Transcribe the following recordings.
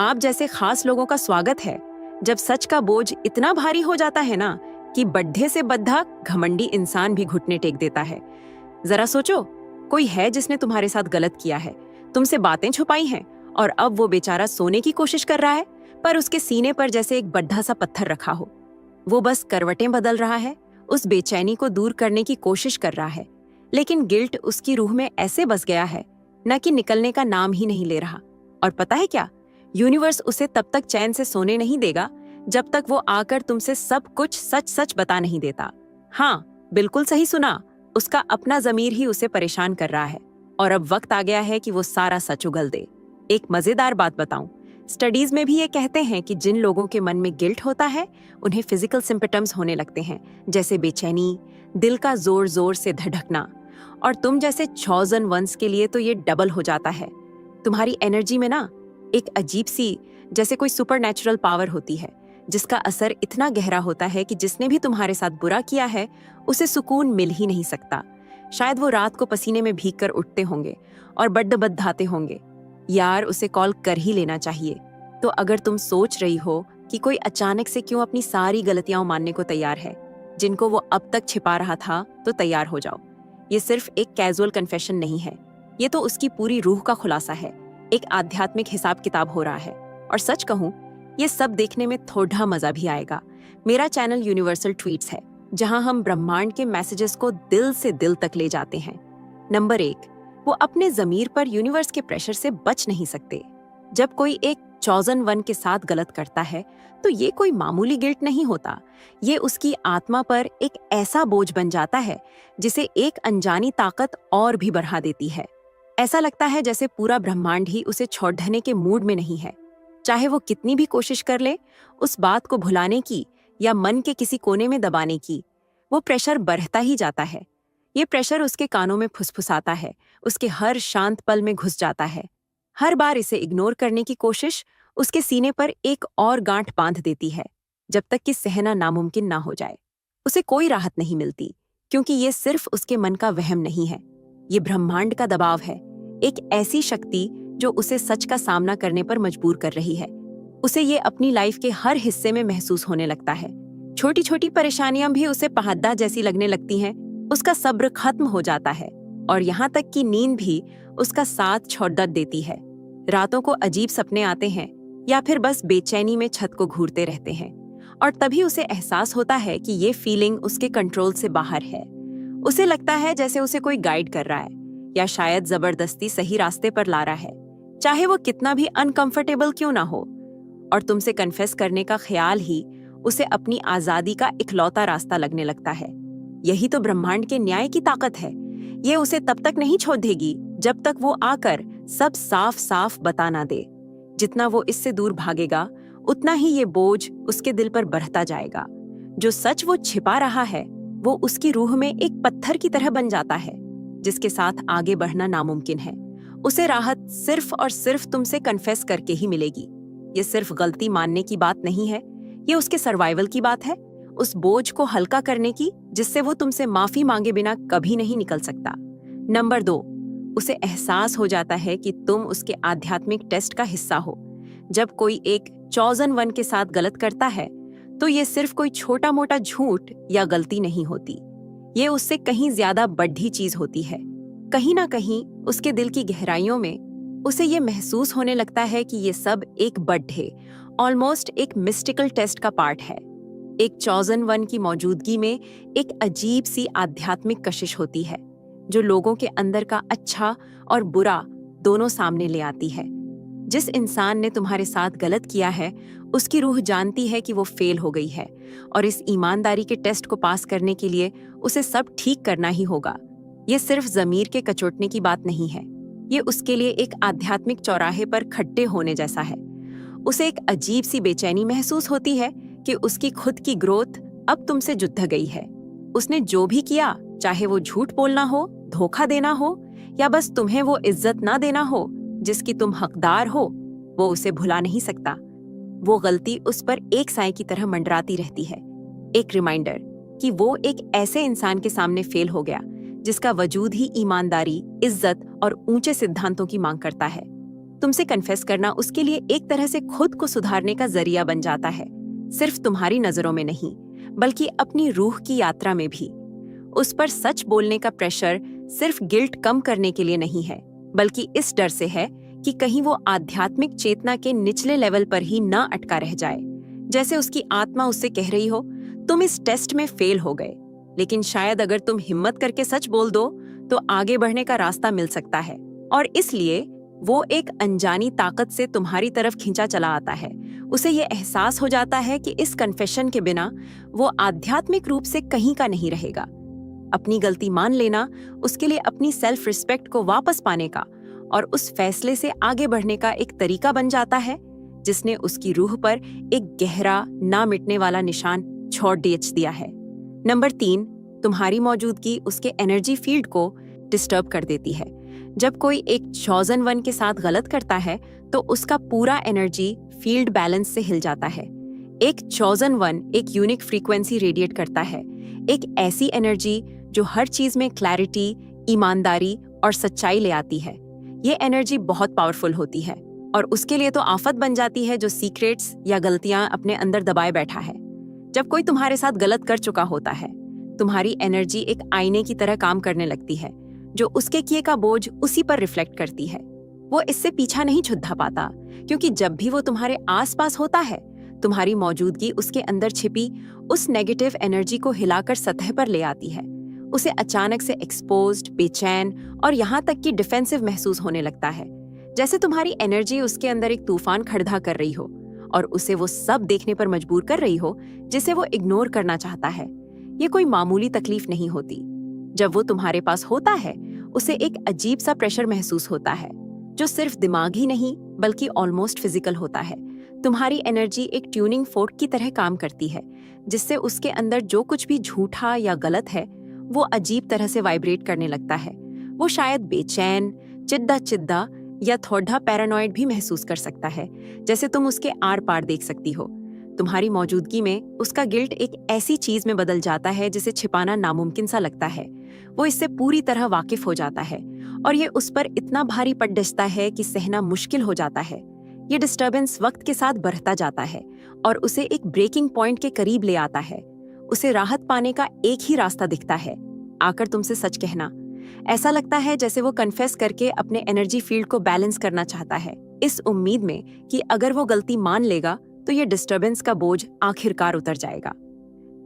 आप जैसे खास लोगों का स्वागत है। जब सच का बोझ इतना भारी हो जाता है ना कि बड्ढे से बद्धा घमंडी इंसान भी घुटने टेक देता है। जरा सोचो, कोई है जिसने तुम्हारे साथ गलत किया है, तुमसे बातें छुपाई हैं और अब वो बेचारा सोने की कोशिश कर रहा है, पर उसके सीने पर जैसे एक बड्ढा सा पत्थर रखा हो। वो बस करवटें बदल रहा है, उस बेचैनी को दूर करने की कोशिश कर रहा है, लेकिन गिल्ट उसकी रूह में ऐसे बस गया है न कि निकलने का नाम ही नहीं ले रहा। और पता है क्या, यूनिवर्स उसे तब तक चैन से सोने नहीं देगा जब तक वो आकर तुमसे सब कुछ सच सच बता नहीं देता। हाँ, बिल्कुल सही सुना, उसका अपना ज़मीर ही उसे परेशान कर रहा है और अब वक्त आ गया है कि वो सारा सच उगल दे। एक मजेदार बात बताऊं, स्टडीज में भी ये कहते हैं कि जिन लोगों के मन में गिल्ट होता है उन्हें फिजिकल सिम्पटम्स होने लगते हैं, जैसे बेचैनी, दिल का जोर जोर से धड़कना। और तुम जैसे चॉजन वंस के लिए तो ये डबल हो जाता है। तुम्हारी एनर्जी में ना एक अजीब सी, जैसे कोई सुपरनैचुरल पावर होती है जिसका असर इतना गहरा होता है कि जिसने भी तुम्हारे साथ बुरा किया है उसे सुकून मिल ही नहीं सकता। शायद वो रात को पसीने में भीग कर उठते होंगे और बद्दबद्धाते होंगे, यार उसे कॉल कर ही लेना चाहिए। तो अगर तुम सोच रही हो कि कोई अचानक से क्यों अपनी सारी गलतियां मानने को तैयार है जिनको वो अब तक छिपा रहा था, तो तैयार हो जाओ। ये सिर्फ एक कैजुअल कन्फेशन नहीं है, ये तो उसकी पूरी रूह का खुलासा है, एक आध्यात्मिक हिसाब किताब हो रहा है। और सच कहूं, ये सब देखने में थोड़ा मजा भी आएगा। मेरा चैनल यूनिवर्सल ट्वीट्स है, जहां हम ब्रह्मांड के मैसेजेस को दिल से दिल तक ले जाते हैं। नंबर 1, वो अपने जमीर पर यूनिवर्स के प्रेशर से बच नहीं सकते। जब कोई एक चॉजन वन के साथ गलत करता है तो ये कोई मामूली गिल्ट नहीं होता, ये उसकी आत्मा पर एक ऐसा बोझ बन जाता है जिसे एक अनजानी ताकत और भी बढ़ा देती है। ऐसा लगता है जैसे पूरा ब्रह्मांड ही उसे छोड़ने के मूड में नहीं है। चाहे वो कितनी भी कोशिश कर ले उस बात को भुलाने की या मन के किसी कोने में दबाने की, वो प्रेशर बढ़ता ही जाता है। ये प्रेशर उसके कानों में फुसफुसाता है, उसके हर शांत पल में घुस जाता है। हर बार इसे इग्नोर करने की कोशिश उसके सीने पर एक और गांठ बांध देती है, जब तक कि सहना नामुमकिन ना हो जाए। उसे कोई राहत नहीं मिलती, क्योंकि ये सिर्फ उसके मन का वहम नहीं है, ये ब्रह्मांड का दबाव है, एक ऐसी शक्ति जो उसे सच का सामना करने पर मजबूर कर रही है। उसे ये अपनी लाइफ के हर हिस्से में महसूस होने लगता है। छोटी छोटी परेशानियां भी उसे पहाड़ा जैसी लगने लगती हैं। उसका सब्र खत्म हो जाता है और यहाँ तक कि नींद भी उसका साथ छोड़ देती है। रातों को अजीब सपने आते हैं या फिर बस बेचैनी में छत को घूरते रहते हैं, और तभी उसे एहसास होता है कि ये फीलिंग उसके कंट्रोल से बाहर है। उसे लगता है जैसे उसे कोई गाइड कर रहा है या शायद जबरदस्ती सही रास्ते पर ला रहा है, चाहे वो कितना भी अनकंफर्टेबल क्यों ना हो। और तुमसे कन्फेस करने का ख्याल ही उसे अपनी आजादी का इकलौता रास्ता लगने लगता है। यही तो ब्रह्मांड के न्याय की ताकत है। ये उसे तब तक नहीं छोड़ देगी जब तक वो आकर सब साफ साफ बता ना दे। जितना वो इससे दूर भागेगा उतना ही ये बोझ उसके दिल पर बढ़ता जाएगा। जो सच वो छिपा रहा है वो उसकी रूह में एक पत्थर की तरह बन जाता है, जिसके साथ आगे बढ़ना नामुमकिन है। उसे राहत सिर्फ और सिर्फ तुमसे कन्फेस करके ही मिलेगी। ये सिर्फ गलती मानने की बात नहीं है, ये उसके सर्वाइवल की बात है, उस बोझ को हल्का करने की जिससे वो तुमसे माफी मांगे बिना कभी नहीं निकल सकता। नंबर 2, उसे एहसास हो जाता है कि तुम उसके आध्यात्मिक टेस्ट का हिस्सा हो। जब कोई एक चॉजन वन के साथ गलत करता है तो ये सिर्फ कोई छोटा मोटा झूठ या गलती नहीं होती, ये उससे कहीं ज्यादा बड़ी चीज होती है। कहीं ना कहीं उसके दिल की गहराइयों में उसे ये महसूस होने लगता है कि ये सब एक बड्ढे, ऑलमोस्ट एक मिस्टिकल टेस्ट का पार्ट है। एक चॉजन वन की मौजूदगी में एक अजीब सी आध्यात्मिक कशिश होती है जो लोगों के अंदर का अच्छा और बुरा दोनों सामने ले आती है। जिस इंसान ने तुम्हारे साथ गलत किया है उसकी रूह जानती है कि वो फेल हो गई है और इस ईमानदारी के टेस्ट को पास करने के लिए उसे सब ठीक करना ही होगा। ये सिर्फ जमीर के कचोटने की बात नहीं है, ये उसके लिए एक आध्यात्मिक चौराहे पर खट्टे होने जैसा है। उसे एक अजीब सी बेचैनी महसूस होती है कि उसकी खुद की ग्रोथ अब तुमसे जुड़ गई है। उसने जो भी किया, चाहे वो झूठ बोलना हो, धोखा देना हो या बस तुम्हें वो इज्जत ना देना हो जिसकी तुम हकदार हो, वो उसे भुला नहीं सकता। वो गलती उस पर एक साए की तरह मंडराती रहती है, एक रिमाइंडर कि वो एक ऐसे इंसान के सामने फेल हो गया जिसका वजूद ही ईमानदारी, इज्जत और ऊंचे सिद्धांतों की मांग करता है। तुमसे कन्फेस करना उसके लिए एक तरह से खुद को सुधारने का जरिया बन जाता है, सिर्फ तुम्हारी नजरों में नहीं, बल्कि अपनी रूह की यात्रा में भी। उस पर सच बोलने का प्रेशर सिर्फ गिल्ट कम करने के लिए नहीं है, बल्कि इस डर से है कि कहीं वो आध्यात्मिक चेतना के निचले लेवल पर ही ना अटका रह जाए। जैसे उसकी आत्मा उससे कह रही हो, तुम इस टेस्ट में फेल हो गए, लेकिन शायद अगर तुम हिम्मत करके सच बोल दो तो आगे बढ़ने का रास्ता मिल सकता है। और इसलिए वो एक अनजानी ताकत से तुम्हारी तरफ खींचा चला आता है। उसे ये एहसास हो जाता है कि इस कन्फेशन के बिना वो आध्यात्मिक रूप से कहीं का नहीं रहेगा। अपनी गलती मान लेना उसके लिए अपनी सेल्फ रिस्पेक्ट को वापस पाने का और उस फैसले से आगे बढ़ने का एक तरीका बन जाता है, जिसने उसकी रूह पर एक गहरा, ना मिटने वाला निशान छोड़ दिया है। नंबर 3, तुम्हारी मौजूदगी उसके एनर्जी फील्ड को डिस्टर्ब कर देती है। जब कोई एक चॉजन वन के साथ गलत करता है तो उसका पूरा एनर्जी फील्ड बैलेंस से हिल जाता है। एक चॉजन वन एक यूनिक फ्रीक्वेंसी रेडिएट करता है, एक ऐसी एनर्जी जो हर चीज में क्लैरिटी, ईमानदारी और सच्चाई ले आती है। ये एनर्जी बहुत पावरफुल होती है और उसके लिए तो आफत बन जाती है जो सीक्रेट्स या गलतियां अपने अंदर दबाए बैठा है। जब कोई तुम्हारे साथ गलत कर चुका होता है, तुम्हारी एनर्जी एक आईने की तरह काम करने लगती है, जो उसके किए का बोझ उसी पर रिफ्लेक्ट करती है। वो इससे पीछा नहीं छुड़ा पाता, क्योंकि जब भी वो तुम्हारे आसपास होता है, तुम्हारी मौजूदगी उसके अंदर छिपी उस नेगेटिव एनर्जी को हिलाकर सतह पर ले आती है। उसे अचानक से एक्सपोज्ड, बेचैन और यहाँ तक कि डिफेंसिव महसूस होने लगता है, जैसे तुम्हारी एनर्जी उसके अंदर एक तूफान खड़ा कर रही हो और उसे वो सब देखने पर मजबूर कर रही हो जिसे वो इग्नोर करना चाहता है। ये कोई मामूली तकलीफ नहीं होती। जब वो तुम्हारे पास होता है, उसे एक अजीब सा प्रेशर महसूस होता है, जो सिर्फ दिमागी नहीं बल्कि ऑलमोस्ट फिजिकल होता है। तुम्हारी एनर्जी एक ट्यूनिंग फोर्क की तरह काम करती है, जिससे उसके अंदर जो कुछ भी झूठा या गलत है वो अजीब तरह से वाइब्रेट करने लगता है। वो शायद बेचैन, चिद्दा या थोड़ा पैरानॉइड भी महसूस कर सकता है, जैसे तुम उसके आर पार देख सकती हो। तुम्हारी मौजूदगी में उसका गिल्ट एक ऐसी चीज में बदल जाता है जिसे छिपाना नामुमकिन सा लगता है। वो इससे पूरी तरह वाकिफ हो जाता है और ये उस पर इतना भारी पड़ डसता है कि सहना मुश्किल हो जाता है। ये डिस्टर्बेंस वक्त के साथ बढ़ता जाता है और उसे एक ब्रेकिंग पॉइंट के करीब ले आता है। उसे राहत पाने का एक ही रास्ता दिखता है, आकर तुमसे सच कहना। ऐसा लगता है जैसे वो कन्फेस करके अपने एनर्जी फील्ड को बैलेंस करना चाहता है, इस उम्मीद में कि अगर वो गलती मान लेगा तो ये डिस्टर्बेंस का बोझ आखिरकार उतर जाएगा।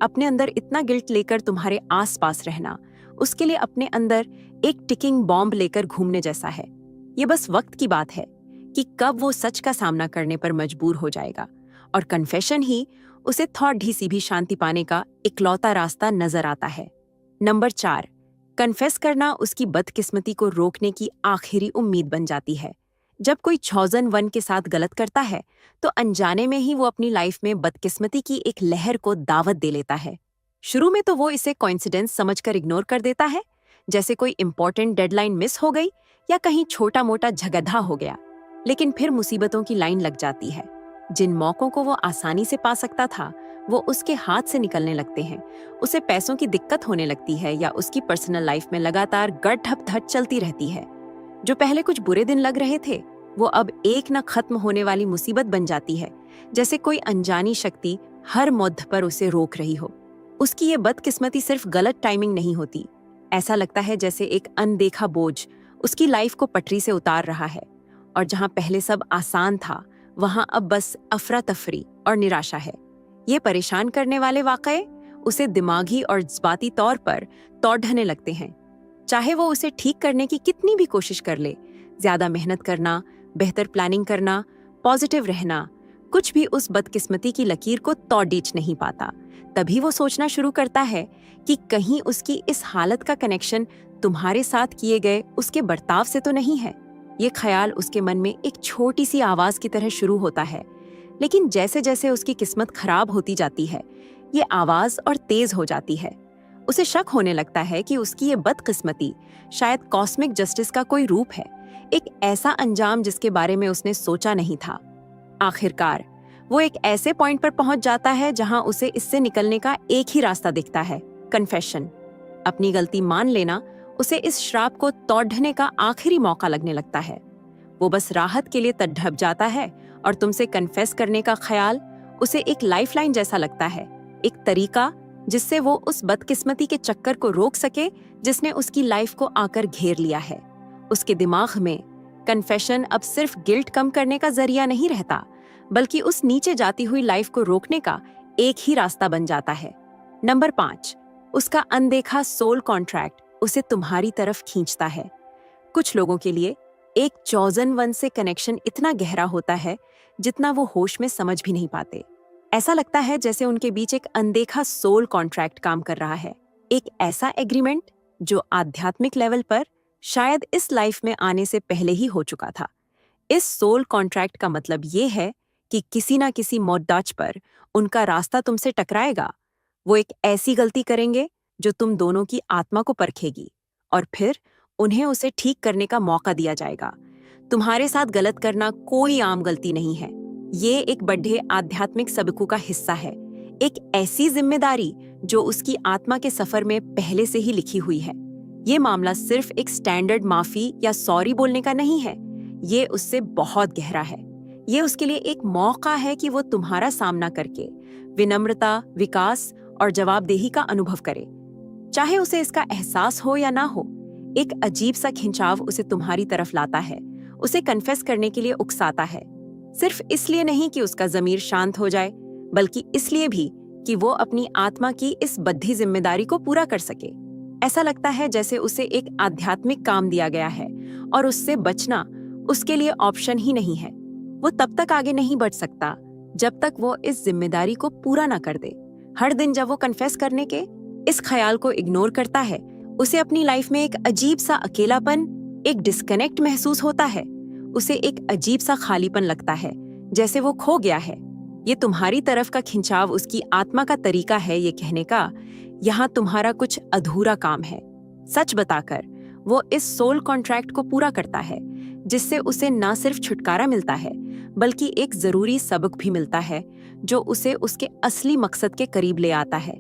अपने अंदर इतना गिल्ट लेकर तुम्हारे आसपास रहना उसके लिए अपने अंदर एक टिकिंग बॉम्ब लेकर घूमने जैसा है। ये बस वक्त की बात है कि कब वो सच का सामना करने पर मजबूर हो जाएगा और कन्फेशन ही उसे थोड़ी सी भी शांति पाने का इकलौता रास्ता नजर आता है। नंबर 4, कन्फेस करना उसकी बदकिस्मती को रोकने की आखिरी उम्मीद बन जाती है। जब कोई चॉजन वन के साथ गलत करता है तो अनजाने में ही वो अपनी लाइफ में बदकिस्मती की एक लहर को दावत दे लेता है। शुरू में तो वो इसे कोइंसिडेंस समझकर इग्नोर कर देता है, जैसे कोई इंपॉर्टेंट डेडलाइन मिस हो गई या कहीं छोटा मोटा झगड़ा हो गया। लेकिन फिर मुसीबतों की लाइन लग जाती है। जिन मौकों को वो आसानी से पा सकता था वो उसके हाथ से निकलने लगते हैं। उसे पैसों की दिक्कत होने लगती है या उसकी पर्सनल लाइफ में लगातार गढ़-ढप चलती रहती है। जो पहले कुछ बुरे दिन लग रहे थे वो अब एक न खत्म होने वाली मुसीबत बन जाती है, जैसे कोई अनजानी शक्ति हर मोड़ पर उसे रोक रही हो। उसकी ये बदकिस्मती सिर्फ गलत टाइमिंग नहीं होती, ऐसा लगता है जैसे एक अनदेखा बोझ उसकी लाइफ को पटरी से उतार रहा है और जहां पहले सब आसान था वहां अब बस अफरा तफरी और निराशा है। ये परेशान करने वाले वाकये उसे दिमागी और जज्बाती तौर पर तोड़ने लगते हैं। चाहे वो उसे ठीक करने की कितनी भी कोशिश कर ले, ज्यादा मेहनत करना, बेहतर प्लानिंग करना, पॉजिटिव रहना, कुछ भी उस बदकिस्मती की लकीर को तोड़ नहीं पाता। तभी वो सोचना शुरू करता है कि कहीं उसकी इस हालत का कनेक्शन तुम्हारे साथ किए गए उसके बर्ताव से तो नहीं है। ये ख्याल उसके मन में एक छोटी सी आवाज की तरह शुरू होता है, लेकिन जैसे जैसे उसकी किस्मत खराब होती जाती है ये आवाज और तेज हो जाती है। उसे शक होने लगता है कि उसकी ये बदकिस्मती शायद कॉस्मिक जस्टिस का कोई रूप है, एक ऐसा अंजाम जिसके बारे में उसने सोचा नहीं था। आखिरकार वो एक ऐसे पॉइंट पर पहुंच जाता है जहां उसे इससे निकलने का एक ही रास्ता दिखता है, कन्फेशन। अपनी गलती मान लेना उसे इस श्राप को तोड़ने का आखिरी मौका लगने लगता है। वो बस राहत के लिए तड़प जाता है और तुमसे कन्फेस करने का ख्याल उसे एक लाइफलाइन जैसा लगता है, एक तरीका जिससे वो उस बदकिस्मती के चक्कर को रोक सके जिसने उसकी लाइफ को आकर घेर लिया है। उसके दिमाग में कन्फेशन अब सिर्फ गिल्ट कम करने का जरिया नहीं रहता, बल्कि उस नीचे जाती हुई लाइफ को रोकने का एक ही रास्ता बन जाता है। नंबर 5, उसका अनदेखा सोल कॉन्ट्रैक्ट उसे तुम्हारी तरफ खींचता है। कुछ लोगों के लिए एक चॉजन वन से कनेक्शन इतना गहरा होता है जितना वो होश में समझ भी नहीं पाते। ऐसा लगता है जैसे उनके बीच एक अनदेखा सोल कॉन्ट्रैक्ट काम कर रहा है, एक ऐसा एग्रीमेंट जो आध्यात्मिक लेवल पर शायद इस लाइफ में आने से पहले ही हो चुका था। इस सोल कॉन्ट्रैक्ट का मतलब ये है कि किसी ना किसी मोड़दाच पर उनका रास्ता तुमसे टकराएगा। वो एक ऐसी गलती करेंगे जो तुम दोनों की आत्मा को परखेगी और फिर उन्हें उसे ठीक करने का मौका दिया जाएगा। तुम्हारे साथ गलत करना कोई आम गलती नहीं है, ये एक बड़े आध्यात्मिक सबकू का हिस्सा है, एक ऐसी जिम्मेदारी जो उसकी आत्मा के सफर में पहले से ही लिखी हुई है। ये मामला सिर्फ एक स्टैंडर्ड माफी या सॉरी बोलने का नहीं है, ये उससे बहुत गहरा है। ये उसके लिए एक मौका है कि वो तुम्हारा सामना करके विनम्रता, विकास और जवाबदेही का अनुभव करे। चाहे उसे इसका एहसास हो या ना हो, एक अजीब सा खिंचाव उसे तुम्हारी तरफ लाता है, उसे कन्फेस करने के लिए उकसाता है। सिर्फ इसलिए नहीं कि उसका ज़मीर शांत हो जाए, बल्कि इसलिए भी कि वो अपनी आत्मा की इस बद्धी जिम्मेदारी को पूरा कर सके। ऐसा लगता है जैसे उसे एक आध्यात्मिक काम दिया गया है और उससे बचना उसके लिए ऑप्शन ही नहीं है। वो तब तक आगे नहीं बढ़ सकता जब तक वो इस जिम्मेदारी को पूरा ना कर दे। हर दिन जब वो कन्फेस करने के इस ख्याल को इग्नोर करता है, उसे अपनी लाइफ में एक अजीब सा अकेलापन, एक डिस्कनेक्ट महसूस होता है। उसे एक अजीब सा खालीपन लगता है, जैसे वो खो गया है। ये तुम्हारी तरफ का खिंचाव उसकी आत्मा का तरीका है ये कहने का, यहाँ तुम्हारा कुछ अधूरा काम है। सच बताकर वो इस सोल कॉन्ट्रैक्ट को पूरा करता है, जिससे उसे ना सिर्फ छुटकारा मिलता है, बल्कि एक जरूरी सबक भी मिलता है जो उसे उसके असली मकसद के करीब ले आता है।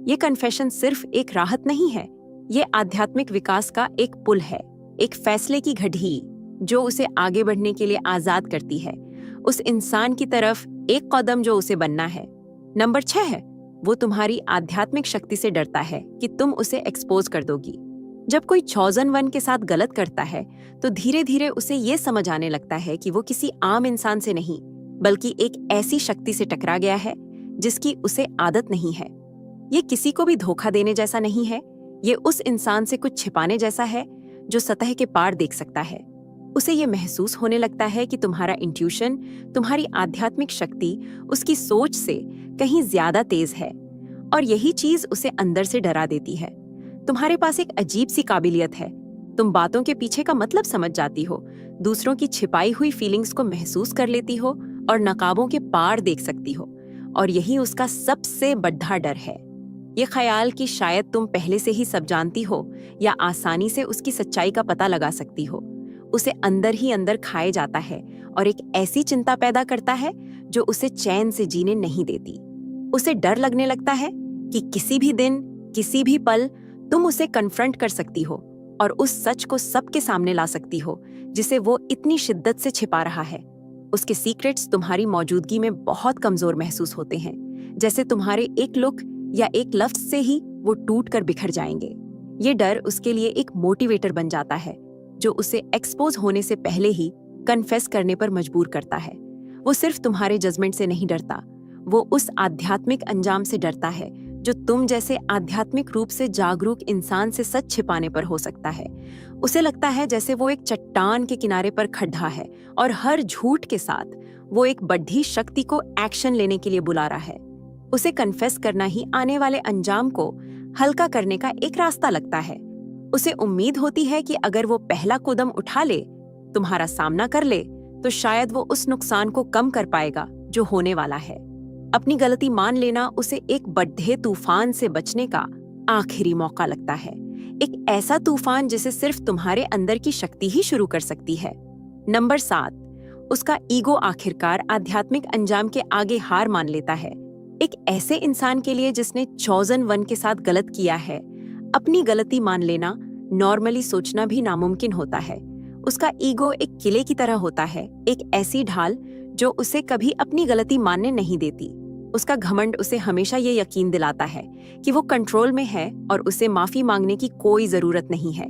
ये कन्फेशन सिर्फ एक राहत नहीं है, ये आध्यात्मिक विकास का एक पुल है, एक फैसले की घड़ी जो उसे आगे बढ़ने के लिए आजाद करती है, उस इंसान की तरफ एक कदम जो उसे बनना है। नंबर 6 है, वो तुम्हारी आध्यात्मिक शक्ति से डरता है कि तुम उसे एक्सपोज कर दोगी। जब कोई चॉजन वन के साथ गलत करता है तो धीरे धीरे उसे ये समझ आने लगता है कि वो किसी आम इंसान से नहीं, बल्कि एक ऐसी शक्ति से टकरा गया है जिसकी उसे आदत नहीं है। ये किसी को भी धोखा देने जैसा नहीं है, ये उस इंसान से कुछ छिपाने जैसा है जो सतह के पार देख सकता है। उसे ये महसूस होने लगता है कि तुम्हारा इंट्यूशन, तुम्हारी आध्यात्मिक शक्ति उसकी सोच से कहीं ज्यादा तेज है, और यही चीज उसे अंदर से डरा देती है। तुम्हारे पास एक अजीब सी काबिलियत है, तुम बातों के पीछे का मतलब समझ जाती हो, दूसरों की छिपाई हुई फीलिंग्स को महसूस कर लेती हो और नकाबों के पार देख सकती हो, और यही उसका सबसे बड़ा डर है। ये ख्याल कि शायद तुम पहले से ही सब जानती हो या आसानी से उसकी सच्चाई का पता लगा सकती हो, उसे अंदर ही अंदर खाए जाता है और एक ऐसी चिंता पैदा करता है जो उसे चैन से जीने नहीं देती। उसे डर लगने लगता है कि किसी भी दिन, किसी भी पल तुम उसे कन्फ्रंट कर सकती हो और उस सच को सबके सामने ला सकती हो जिसे वो इतनी शिद्दत से छिपा रहा है। उसके सीक्रेट्स तुम्हारी मौजूदगी में बहुत कमजोर महसूस होते हैं, जैसे तुम्हारे एक लुक या एक लफ्ज से ही वो टूट कर बिखर जाएंगे। ये डर उसके लिए एक मोटिवेटर बन जाता है जो उसे एक्सपोज होने से पहले ही कन्फेस करने पर मजबूर करता है। वो सिर्फ तुम्हारे जजमेंट से नहीं डरता, वो उस आध्यात्मिक अंजाम से डरता है जो तुम जैसे आध्यात्मिक रूप से जागरूक इंसान से सच छिपाने पर हो सकता है। उसे लगता है जैसे वो एक चट्टान के किनारे पर खड़ा है और हर झूठ के साथ वो एक बड़ी शक्ति को एक्शन लेने के लिए बुला रहा है। उसे कन्फेस करना ही आने वाले अंजाम को हल्का करने का एक रास्ता लगता है। उसे उम्मीद होती है कि अगर वो पहला कदम उठा ले, तुम्हारा सामना कर ले, तो शायद वो उस नुकसान को कम कर पाएगा जो होने वाला है। अपनी गलती मान लेना उसे एक बड़े तूफान से बचने का आखिरी मौका लगता है, एक ऐसा तूफान जिसे सिर्फ तुम्हारे अंदर की शक्ति ही शुरू कर सकती है। नंबर 7, उसका ईगो आखिरकार आध्यात्मिक अंजाम के आगे हार मान लेता है। एक ऐसे इंसान के लिए जिसने चॉजन वन के साथ गलत किया है, अपनी गलती मान लेना नॉर्मली सोचना भी नामुमकिन होता है। उसका ईगो एक किले की तरह होता है, एक ऐसी ढाल जो उसे कभी अपनी गलती मानने नहीं देती। उसका घमंड उसे हमेशा ये यकीन दिलाता है कि वो कंट्रोल में है और उसे माफी मांगने की कोई जरूरत नहीं है।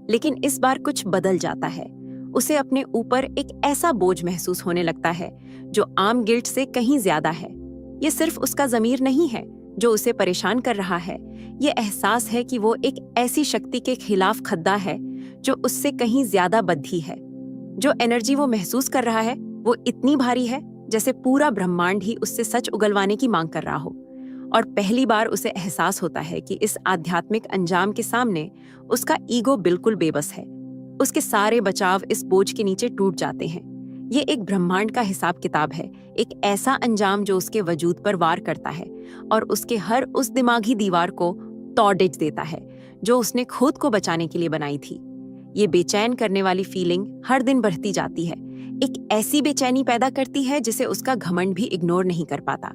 लेकिन इस बार कुछ बदल जाता है। उसे अपने ऊपर एक ऐसा बोझ महसूस होने लगता है जो आम गिल्ट से कहीं ज्यादा है। ये सिर्फ उसका ज़मीर नहीं है जो उसे परेशान कर रहा है, ये एहसास है कि वो एक ऐसी शक्ति के खिलाफ खद्दा है जो उससे कहीं ज्यादा बद्धी है। जो एनर्जी वो महसूस कर रहा है वो इतनी भारी है जैसे पूरा ब्रह्मांड ही उससे सच उगलवाने की मांग कर रहा हो। और पहली बार उसे एहसास होता है कि इस आध्यात्मिक अंजाम के सामने उसका ईगो बिल्कुल बेबस है। उसके सारे बचाव इस बोझ के नीचे टूट जाते हैं। ये एक ब्रह्मांड का हिसाब किताब है, एक ऐसा अंजाम जो उसके वजूद पर वार करता है और उसके हर उस दिमागी दीवार को तोड़ देता है जो उसने खुद को बचाने के लिए बनाई थी। ये बेचैन करने वाली फीलिंग हर दिन बढ़ती जाती है, एक ऐसी बेचैनी पैदा करती है जिसे उसका घमंड भी इग्नोर नहीं कर पाता।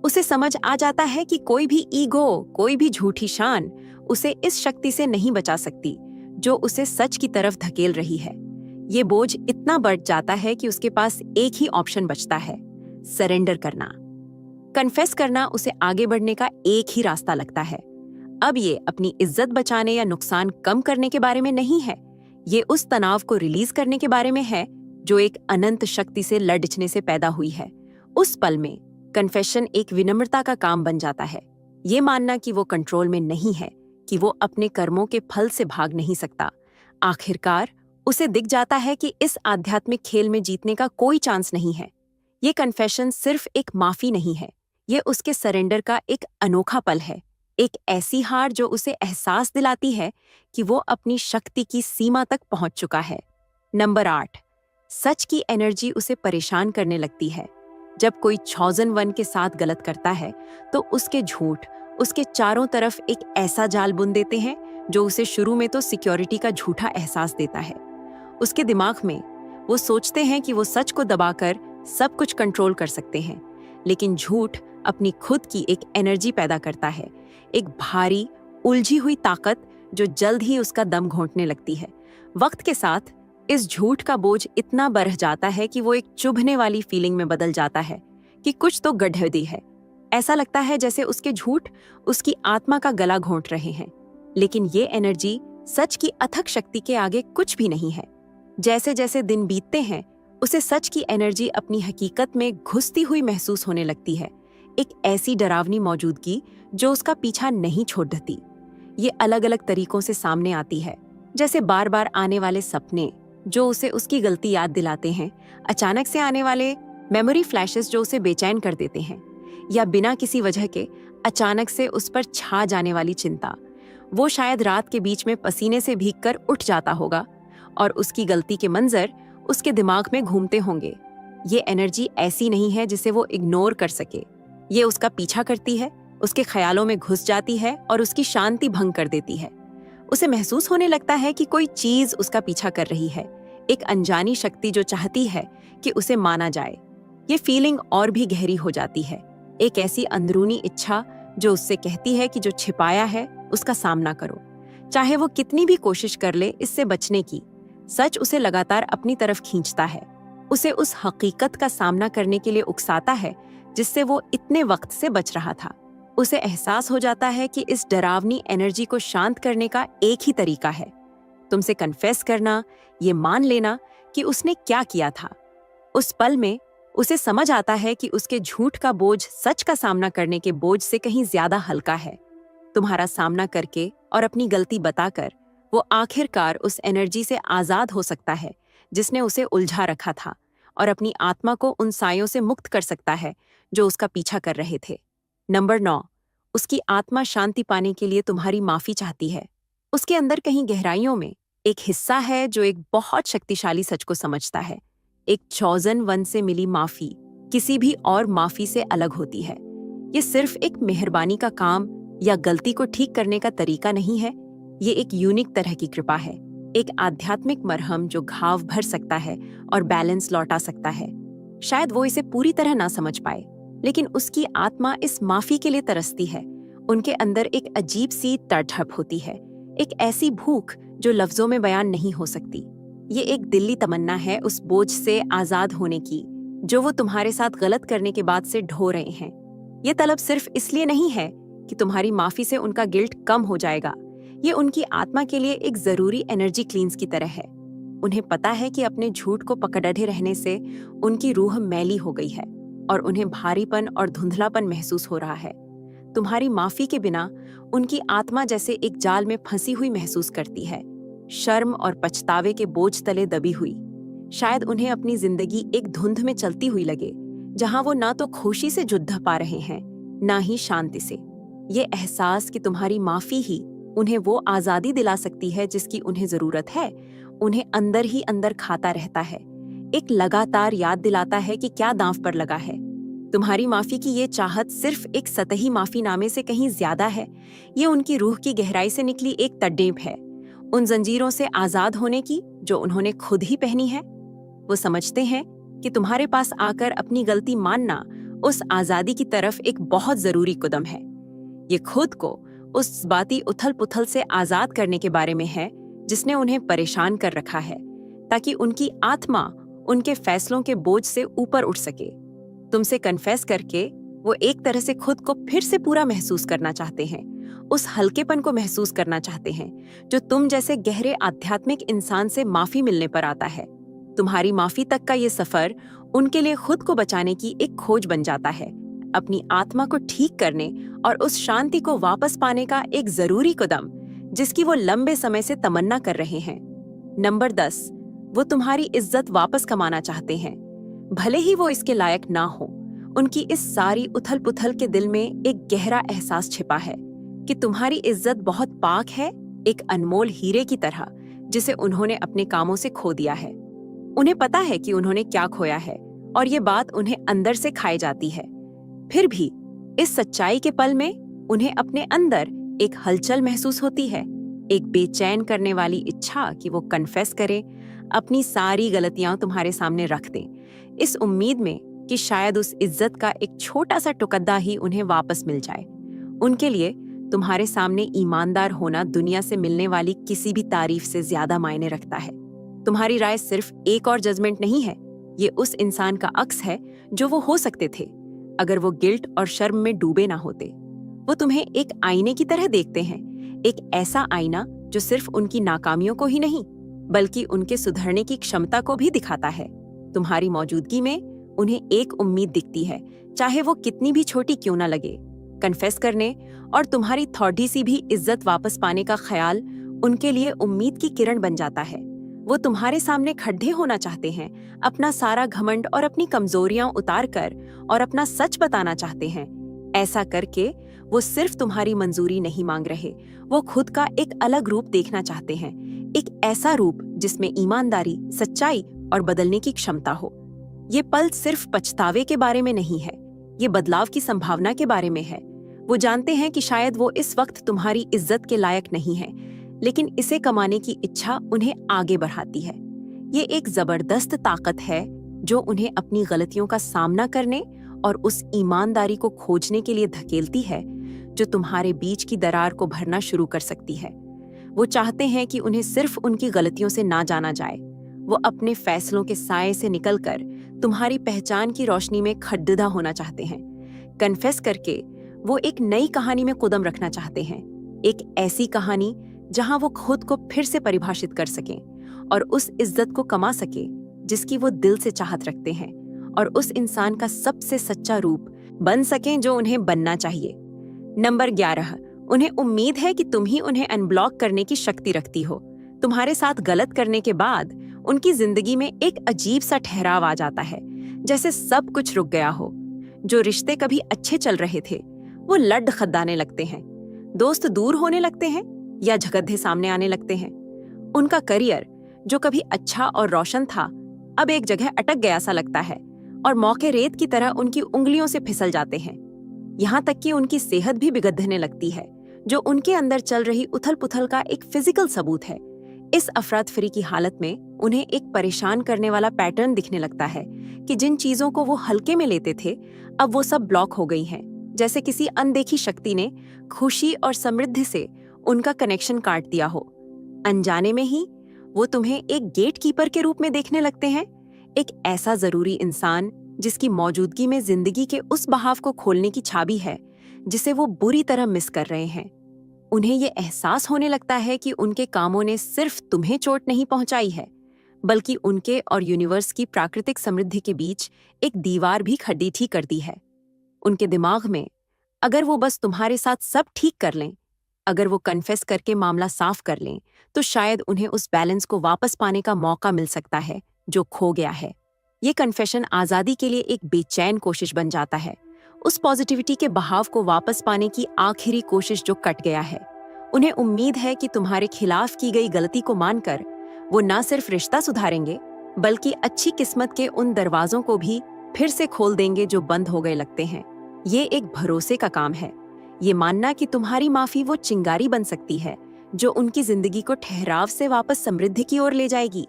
उसे समझ आ जाता है कि कोई भी ईगो, कोई भी झूठी शान उसे इस शक्ति से नहीं बचा सकती जो उसे सच की तरफ धकेल रही है। ये बोझ इतना बढ़ जाता है कि उसके पास एक ही ऑप्शन बचता है, सरेंडर करना। कन्फेस करना उसे आगे बढ़ने का एक ही रास्ता लगता है। अब ये अपनी इज्जत बचाने या नुकसान कम करने के बारे में नहीं है, ये उस तनाव को रिलीज करने के बारे में है जो एक अनंत शक्ति से लड़ने से पैदा हुई है। उस पल में कन्फेशन एक विनम्रता का काम बन जाता है। ये मानना कि वो कंट्रोल में नहीं है, कि वो अपने कर्मों के फल से भाग नहीं सकता। आखिरकार उसे दिख जाता है कि इस आध्यात्मिक खेल में जीतने का कोई चांस नहीं है। ये कन्फेशन सिर्फ एक माफी नहीं है, ये उसके सरेंडर का एक अनोखा पल है, एक ऐसी हार जो उसे एहसास दिलाती है कि वो अपनी शक्ति की सीमा तक पहुंच चुका है। नंबर 8, सच की एनर्जी उसे परेशान करने लगती है। जब कोई चॉज़न वन के साथ गलत करता है तो उसके झूठ उसके चारों तरफ एक ऐसा जाल बुन देते हैं जो उसे शुरू में तो सिक्योरिटी का झूठा एहसास देता है। उसके दिमाग में वो सोचते हैं कि वो सच को दबाकर सब कुछ कंट्रोल कर सकते हैं, लेकिन झूठ अपनी खुद की एक एनर्जी पैदा करता है, एक भारी उलझी हुई ताकत जो जल्द ही उसका दम घोंटने लगती है। वक्त के साथ इस झूठ का बोझ इतना बढ़ जाता है कि वो एक चुभने वाली फीलिंग में बदल जाता है कि कुछ तो गड़बड़ी है। ऐसा लगता है जैसे उसके झूठ उसकी आत्मा का गला घोंट रहे हैं, लेकिन ये एनर्जी सच की अथक शक्ति के आगे कुछ भी नहीं है। जैसे जैसे दिन बीतते हैं उसे सच की एनर्जी अपनी हकीकत में घुसती हुई महसूस होने लगती है, एक ऐसी डरावनी मौजूदगी जो उसका पीछा नहीं छोड़ती। ये अलग अलग तरीकों से सामने आती है, जैसे बार बार आने वाले सपने जो उसे उसकी गलती याद दिलाते हैं, अचानक से आने वाले मेमोरी फ्लैशेस जो उसे बेचैन कर देते हैं, या बिना किसी वजह के अचानक से उस पर छा जाने वाली चिंता। वो शायद रात के बीच में पसीने से भीगकर उठ जाता होगा और उसकी गलती के मंजर उसके दिमाग में घूमते होंगे। ये एनर्जी ऐसी नहीं है जिसे वो इग्नोर कर सके, ये उसका पीछा करती है, उसके ख्यालों में घुस जाती है और उसकी शांति भंग कर देती है। उसे महसूस होने लगता है कि कोई चीज उसका पीछा कर रही है, एक अनजानी शक्ति जो चाहती है कि उसे माना जाए। ये फीलिंग और भी गहरी हो जाती है, एक ऐसी अंदरूनी इच्छा जो उससे कहती है कि जो छिपाया है उसका सामना करो, चाहे वो कितनी भी कोशिश कर ले इससे बचने की। सच उसे लगातार अपनी तरफ खींचता है, उसे उस हकीकत का सामना करने के लिए उकसाता है जिससे वो इतने वक्त से बच रहा था। उसे एहसास हो जाता है कि इस डरावनी एनर्जी को शांत करने का एक ही तरीका है, तुमसे कन्फेस करना, ये मान लेना कि उसने क्या किया था। उस पल में उसे समझ आता है कि उसके झूठ का बोझ सच का सामना करने के बोझ से कहीं ज्यादा हल्का है। तुम्हारा सामना करके और अपनी गलती बताकर वो आखिरकार उस एनर्जी से आजाद हो सकता है जिसने उसे उलझा रखा था, और अपनी आत्मा को उन सायों से मुक्त कर सकता है जो उसका पीछा कर रहे थे। नंबर 9, उसकी आत्मा शांति पाने के लिए तुम्हारी माफी चाहती है। उसके अंदर कहीं गहराइयों में एक हिस्सा है जो एक बहुत शक्तिशाली सच को समझता है। एक चॉज़न वन से मिली माफी किसी भी और माफी से अलग होती है। ये सिर्फ एक मेहरबानी का काम या गलती को ठीक करने का तरीका नहीं है, ये एक यूनिक तरह की कृपा है, एक आध्यात्मिक मरहम जो घाव भर सकता है और बैलेंस लौटा सकता है। शायद वो इसे पूरी तरह ना समझ पाए, लेकिन उसकी आत्मा इस माफी के लिए तरसती है। उनके अंदर एक अजीब सी तड़प होती है, एक ऐसी भूख जो लफ्जों में बयान नहीं हो सकती। ये एक दिली तमन्ना है उस बोझ से आजाद होने की जो वो तुम्हारे साथ गलत करने के बाद से ढो रहे हैं। ये तलब सिर्फ इसलिए नहीं है कि तुम्हारी माफी से उनका गिल्ट कम हो जाएगा। ये उनकी आत्मा के लिए एक जरूरी एनर्जी क्लींस की तरह है। उन्हें पता है कि अपने झूठ को पकड़े रहने से उनकी रूह मैली हो गई है और उन्हें भारीपन और धुंधलापन महसूस हो रहा है। तुम्हारी माफी के बिना उनकी आत्मा जैसे एक जाल में फंसी हुई महसूस करती है, शर्म और पछतावे के बोझ तले दबी हुई। शायद उन्हें अपनी जिंदगी एक धुंध में चलती हुई लगे, जहां वो ना तो खुशी से जुद्ध पा रहे हैं, ना ही शांति से। ये एहसास कि तुम्हारी माफी ही उन्हें वो आजादी दिला सकती है जिसकी उन्हें जरूरत है, उन्हें अंदर ही अंदर खाता रहता है। एक लगातार याद दिलाता है कि क्या दांव पर लगा है। तुम्हारी माफी की ये चाहत सिर्फ एक सतही माफीनामे से कहीं ज्यादा है। ये उनकी रूह की गहराई से निकली एक तड़ेप है, उन जंजीरों से आजाद होने की जो उन्होंने खुद ही पहनी है। वो समझते हैं कि तुम्हारे पास आकर अपनी गलती मानना उस आजादी की तरफ एक बहुत जरूरी कदम है। ये खुद को उस बाती उथल पुथल से आजाद करने के बारे में है जिसने उन्हें परेशान कर रखा है, ताकि उनकी आत्मा उनके फैसलों के बोझ से ऊपर उठ सके। तुमसे कन्फेस करके वो एक तरह से खुद को फिर से पूरा महसूस करना चाहते हैं, उस हल्केपन को महसूस करना चाहते हैं जो तुम जैसे गहरे आध्यात्मिक इंसान से माफी मिलने पर आता है। तुम्हारी माफी तक का ये सफर उनके लिए खुद को बचाने की एक खोज बन जाता है, अपनी आत्मा को ठीक करने और उस शांति को वापस पाने का एक जरूरी कदम जिसकी वो लंबे समय से तमन्ना कर रहे हैं। नंबर 10, वो तुम्हारी इज्जत वापस कमाना चाहते हैं, भले ही वो इसके लायक ना हो। उनकी इस सारी उथल पुथल के दिल में एक गहरा एहसास छिपा है कि तुम्हारी इज्जत बहुत पाक है, एक अनमोल हीरे की तरह जिसे उन्होंने अपने कामों से खो दिया है। उन्हें पता है कि उन्होंने क्या खोया है और ये बात उन्हें अंदर से खाई जाती है। फिर भी इस सच्चाई के पल में उन्हें अपने अंदर एक हलचल महसूस होती है, एक बेचैन करने वाली इच्छा कि वो कन्फेस करें, अपनी सारी गलतियां तुम्हारे सामने रख दें, इस उम्मीद में कि शायद उस इज्जत का एक छोटा सा टुकड़ा ही उन्हें वापस मिल जाए। उनके लिए तुम्हारे सामने ईमानदार होना दुनिया से मिलने वाली किसी भी तारीफ से ज्यादा मायने रखता है। तुम्हारी राय सिर्फ एक और जजमेंट नहीं है, ये उस इंसान का अक्स है जो वो हो सकते थे अगर वो गिल्ट और शर्म में डूबे ना होते। वो तुम्हें एक आईने की तरह देखते हैं, एक ऐसा आईना जो सिर्फ उनकी नाकामियों को ही नहीं बल्कि उनके सुधरने की क्षमता को भी दिखाता है। तुम्हारी मौजूदगी में उन्हें एक उम्मीद दिखती है, चाहे वो कितनी भी छोटी क्यों ना लगे। कन्फेस करने और तुम्हारी थोड़ी सी भी इज्जत वापस पाने का ख्याल उनके लिए उम्मीद की किरण बन जाता है। वो तुम्हारे सामने खड़े होना चाहते हैं, अपना सारा घमंड और अपनी कमजोरियां उतार कर और अपना सच बताना चाहते हैं। ऐसा करके वो सिर्फ तुम्हारी मंजूरी नहीं मांग रहे, वो खुद का एक अलग रूप देखना चाहते हैं, एक ऐसा रूप जिसमें ईमानदारी, सच्चाई और बदलने की क्षमता हो। ये पल सिर्फ पछतावे के बारे में नहीं है, ये बदलाव की संभावना के बारे में है। वो जानते हैं कि शायद वो इस वक्त तुम्हारी इज्जत के लायक नहीं है, लेकिन इसे कमाने की इच्छा उन्हें आगे बढ़ाती है। ये एक जबरदस्त ताकत है जो उन्हें अपनी गलतियों का सामना करने और उस ईमानदारी को खोजने के लिए धकेलती है जो तुम्हारे बीच की दरार को भरना शुरू कर सकती है। वो चाहते हैं कि उन्हें सिर्फ उनकी गलतियों से ना जाना जाए, वो अपने फैसलों के साए से निकलकर तुम्हारी पहचान की रोशनी में खड्डा होना चाहते हैं। कन्फेस करके वो एक नई कहानी में कदम रखना चाहते हैं, एक ऐसी कहानी जहां वो खुद को फिर से परिभाषित कर सकें और उस इज्जत को कमा सके जिसकी वो दिल से चाहत रखते हैं, और उस इंसान का सबसे सच्चा रूप बन सकें जो उन्हें बनना चाहिए। नंबर 11, उन्हें उम्मीद है कि तुम ही उन्हें अनब्लॉक करने की शक्ति रखती हो। तुम्हारे साथ गलत करने के बाद उनकी जिंदगी में एक अजीब सा ठहराव आ जाता है, जैसे सब कुछ रुक गया हो। जो रिश्ते कभी अच्छे चल रहे थे वो लड खदाने लगते हैं, दोस्त दूर होने लगते हैं या झगड़े सामने आने लगते हैं। उनका करियर जो कभी अच्छा और रोशन था अब एक जगह अटक गया सा लगता है और मौके रेत की तरह उनकी उंगलियों से फिसल जाते हैं। यहाँ तक कि उनकी सेहत भी बिगड़ने लगती है, जो उनके अंदर चल रही उथल पुथल का एक फिजिकल सबूत है। इस अफरातफरी की हालत में उन्हें एक परेशान करने वाला पैटर्न दिखने लगता है कि जिन चीजों को वो हल्के में लेते थे अब वो सब ब्लॉक हो गई हैं, जैसे किसी अनदेखी शक्ति ने खुशी और समृद्धि से उनका कनेक्शन काट दिया हो। अनजाने में ही वो तुम्हें एक गेट कीपर के रूप में देखने लगते हैं, एक ऐसा जरूरी इंसान जिसकी मौजूदगी में जिंदगी के उस बहाव को खोलने की चाबी है जिसे वो बुरी तरह मिस कर रहे हैं। उन्हें ये एहसास होने लगता है कि उनके कामों ने सिर्फ तुम्हें चोट नहीं पहुंचाई है, बल्कि उनके और यूनिवर्स की प्राकृतिक समृद्धि के बीच एक दीवार भी खड़ी ठीक कर दी है। उनके दिमाग में अगर वो बस तुम्हारे साथ सब ठीक कर लें, अगर वो कन्फेस करके मामला साफ कर लें, तो शायद उन्हें उस बैलेंस को वापस पाने का मौका मिल सकता है जो खो गया है। ये कन्फेशन आजादी के लिए एक बेचैन कोशिश बन जाता है, उस पॉजिटिविटी के बहाव को वापस पाने की आखिरी कोशिश जो कट गया है। उन्हें उम्मीद है कि तुम्हारे खिलाफ की गई गलती को मानकर वो ना सिर्फ रिश्ता सुधारेंगे, बल्कि अच्छी किस्मत के उन दरवाजों को भी फिर से खोल देंगे जो बंद हो गए लगते हैं। ये एक भरोसे का काम है, ये मानना कि तुम्हारी माफी वो चिंगारी बन सकती है जो उनकी जिंदगी को ठहराव से वापस समृद्धि की ओर ले जाएगी।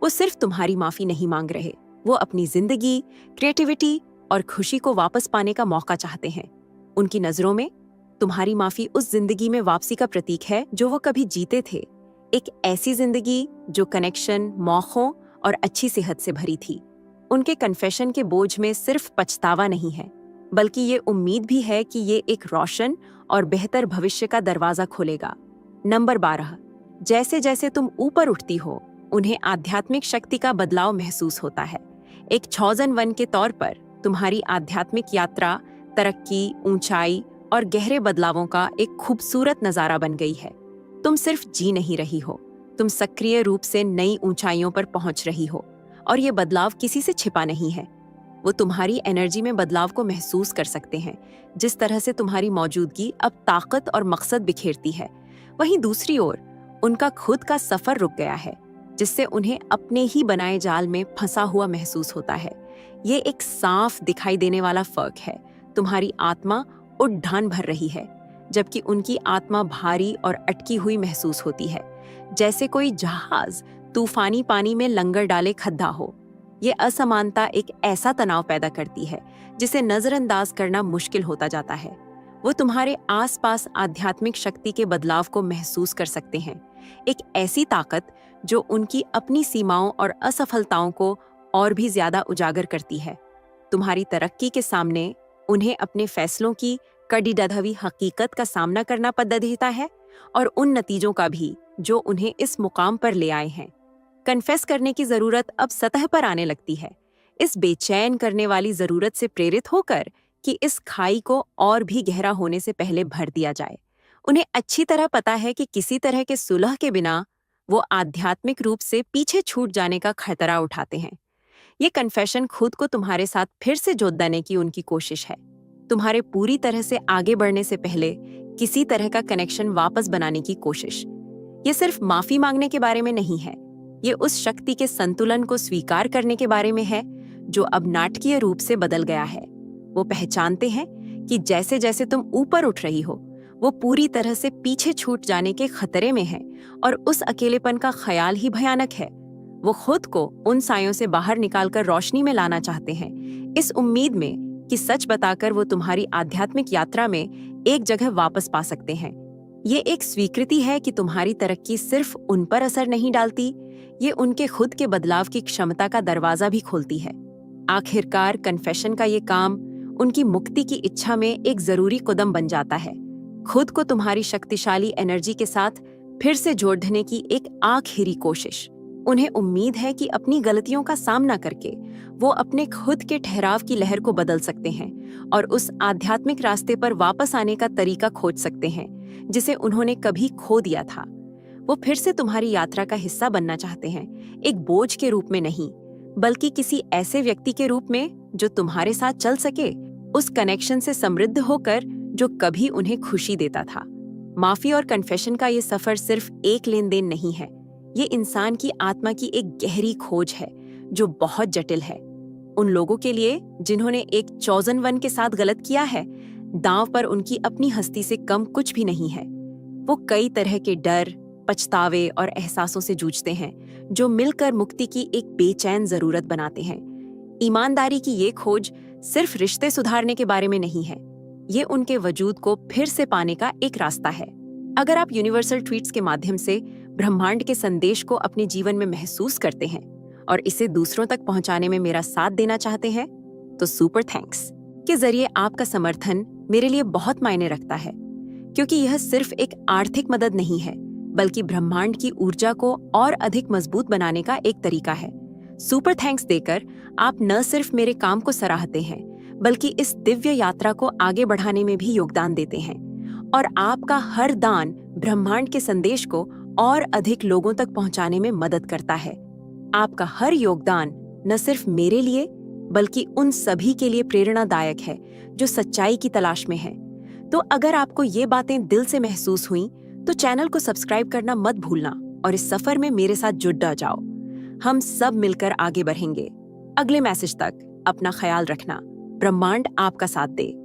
वो सिर्फ तुम्हारी माफी नहीं मांग रहे, वो अपनी जिंदगी, क्रिएटिविटी और खुशी को वापस पाने का मौका चाहते हैं। उनकी नजरों में तुम्हारी माफी उस जिंदगी में वापसी का प्रतीक है जो वो कभी जीते थे, एक ऐसी जिंदगी जो कनेक्शन, मौकों और अच्छी सेहत से भरी थी। उनके कन्फेशन के बोझ में सिर्फ पछतावा नहीं है, बल्कि ये उम्मीद भी है कि ये एक रोशन और बेहतर भविष्य का दरवाजा खोलेगा। नंबर 12, जैसे जैसे तुम ऊपर उठती हो, उन्हें आध्यात्मिक शक्ति का बदलाव महसूस होता है। एक चॉज़न वन के तौर पर तुम्हारी आध्यात्मिक यात्रा तरक्की, ऊंचाई और गहरे बदलावों का एक खूबसूरत नजारा बन गई है। तुम सिर्फ जी नहीं रही हो, तुम सक्रिय रूप से नई ऊंचाइयों पर पहुंच रही हो, और ये बदलाव किसी से छिपा नहीं है। वो तुम्हारी एनर्जी में बदलाव को महसूस कर सकते हैं, जिस तरह से तुम्हारी मौजूदगी अब ताकत और मकसद बिखेरती है। वहीं दूसरी ओर उनका खुद का सफर रुक गया है, जिससे उन्हें अपने ही बनाए जाल में फंसा हुआ महसूस होता है। ये एक साफ दिखाई देने वाला फर्क है। तुम्हारी आत्मा उड़ान भर रही है, जबकि उनकी आत्मा भारी और अटकी हुई महसूस होती है, जैसे कोई जहाज तूफानी पानी में लंगर डाले खद्दा हो। ये असमानता एक ऐसा तनाव पैदा करती है जिसे नजरअंदाज करना मुश्किल होता जाता है। वो तुम्हारे आसपास आध्यात्मिक शक्ति के बदलाव को महसूस कर सकते हैं, एक ऐसी ताकत जो उनकी अपनी सीमाओं और असफलताओं को और भी ज्यादा उजागर करती है। तुम्हारी तरक्की के सामने उन्हें अपने फैसलों की कड़ी डधी हकीकत का सामना करना पड़ देता है, और उन नतीजों का भी जो उन्हें इस मुकाम पर ले आए हैं। कन्फेस करने की जरूरत अब सतह पर आने लगती है, इस बेचैन करने वाली जरूरत से प्रेरित होकर कि इस खाई को और भी गहरा होने से पहले भर दिया जाए। उन्हें अच्छी तरह पता है कि किसी तरह के सुलह के बिना वो आध्यात्मिक रूप से पीछे छूट जाने का खतरा उठाते हैं। ये कन्फेशन खुद को तुम्हारे साथ फिर से जोड़ने की उनकी कोशिश है, तुम्हारे पूरी तरह से आगे बढ़ने से पहले किसी तरह का कनेक्शन वापस बनाने की कोशिश। ये सिर्फ माफी मांगने के बारे में नहीं है, ये उस शक्ति के संतुलन को स्वीकार करने के बारे में है जो अब नाटकीय रूप से बदल गया है। वो पहचानते हैं कि जैसे जैसे तुम ऊपर उठ रही हो, वो पूरी तरह से पीछे छूट जाने के खतरे में है, और उस अकेलेपन का ख्याल ही भयानक है। वो खुद को उन सायों से बाहर निकालकर रोशनी में लाना चाहते हैं, इस उम्मीद में कि सच बताकर वो तुम्हारी आध्यात्मिक यात्रा में एक जगह वापस पा सकते हैं। ये एक स्वीकृति है कि तुम्हारी तरक्की सिर्फ उन पर असर नहीं डालती, ये उनके खुद के बदलाव की क्षमता का दरवाजा भी खोलती है। आखिरकार कन्फेशन का ये काम उनकी मुक्ति की इच्छा में एक जरूरी कदम बन जाता है, खुद को तुम्हारी शक्तिशाली एनर्जी के साथ फिर से जोड़ने की एक आखिरी कोशिश। उन्हें उम्मीद है कि अपनी गलतियों का सामना करके वो अपने खुद के ठहराव की लहर को बदल सकते हैं और उस आध्यात्मिक रास्ते पर वापस आने का तरीका खोज सकते हैं जिसे उन्होंने कभी खो दिया था। वो फिर से तुम्हारी यात्रा का हिस्सा बनना चाहते हैं, एक बोझ के रूप में नहीं, बल्कि किसी ऐसे व्यक्ति के रूप में जो तुम्हारे साथ चल सके, उस कनेक्शन से समृद्ध होकर जो कभी उन्हें खुशी देता था। माफी और कन्फेशन का ये सफर सिर्फ एक लेन देन नहीं है, ये इंसान की आत्मा की एक गहरी खोज है जो बहुत जटिल है। उन लोगों के लिए जिन्होंने एक चॉज़न वन के साथ गलत किया है, दांव पर उनकी अपनी हस्ती से कम कुछ भी नहीं है। वो कई तरह के डर, पछतावे और एहसासों से जूझते हैं जो मिलकर मुक्ति की एक बेचैन जरूरत बनाते हैं। ईमानदारी की ये खोज सिर्फ रिश्ते सुधारने के बारे में नहीं है, ये उनके वजूद को फिर से पाने का एक रास्ता है। अगर आप यूनिवर्सल ट्वीट्स के माध्यम से ब्रह्मांड के संदेश को अपने जीवन में महसूस करते हैं और इसे दूसरों तक पहुंचाने में मेरा साथ देना चाहते हैं, तो सुपर थैंक्स के जरिए आपका समर्थन मेरे लिए बहुत मायने रखता है, क्योंकि यह सिर्फ एक आर्थिक मदद नहीं है, बल्कि ब्रह्मांड की ऊर्जा को और अधिक मजबूत बनाने का एक तरीका है। सुपर थैंक्स देकर आप न सिर्फ मेरे काम को सराहते हैं, बल्कि इस दिव्य यात्रा को आगे बढ़ाने में भी योगदान देते हैं। और आपका हर दान ब्रह्मांड के संदेश को और अधिक लोगों तक पहुंचाने में मदद करता है। आपका हर योगदान न सिर्फ मेरे लिए, बल्कि उन सभी के लिए प्रेरणादायक है जो सच्चाई की तलाश में हैं। तो अगर आपको ये बातें दिल से महसूस हुई, तो चैनल को सब्सक्राइब करना मत भूलना और इस सफर में मेरे साथ जुड़ जाओ। हम सब मिलकर आगे बढ़ेंगे। अगले मैसेज तक अपना ख्याल रखना। ब्रह्मांड आपका साथ दे।